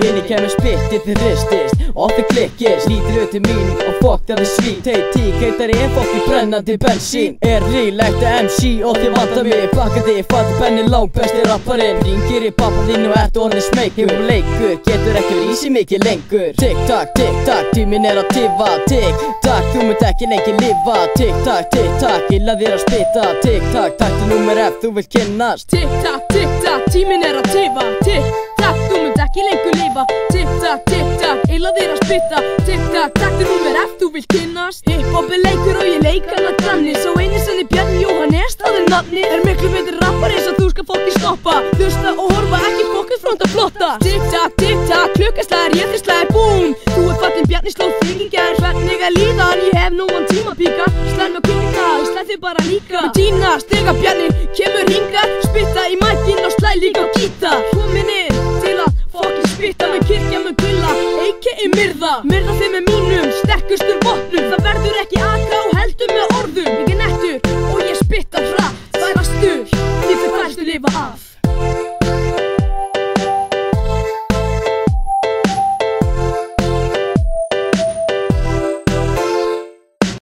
Inni kemur spittið þið ristist og þið klikkist. Lítir til mín og fokk það er svít. Tík heitar ég fokk í brennandi bensín. Rílegt MC og þið vantar mig. Bakkandi fattu benni langbesti rapparinn. Ringir í pappa þín og ert orðin smeykur. Leikur getur ekki verið í sig mikið lengur. Tikk-takk, tíminn er að tifa. Tikk-takk, þú munt ekki lengi lifa. Tikk-takk, illa þér að spita. Tikk-takk, taktu númer ef þú vilt kynnast. Tikk-takk, tíminn er að tifa. Tikk-takk, þú munt ekki lengur lifa. Tikk-takk, illa þér að spita. Tikk-takk, taktu númer ef þú vilt kynnast. Hiphop er leikur og ég leik hana granni. Sá einu sinni Bjarni Jóhannes, það er nafni. Er miklu betri rappar eins og þú skal fokki stoppa. Hlusta og horfa, ekki fokkast fronta flotta. Tikk-takk, klukkaslagar, ég þér slæði búm. Þú er fattinn Bjarni slóð þig í gær. Hvernig að líðan, ég hef nógan tíma píka. Slæð með kynna, ég slæð þig bara líka. Með tína, stega Bjarni, kemur hingar. Spitta í mækin og slæð líka á gítar. Komin inn til að fokki spitta með kirkja með gulla, a.k.a. myrða. Myrða þig með mínum, sterkustur vopnum. Það verður ekki aka og heldur með orðum. Ég er nettur og ég spitta hratt. Það er að stur, því þið færstu lifa af.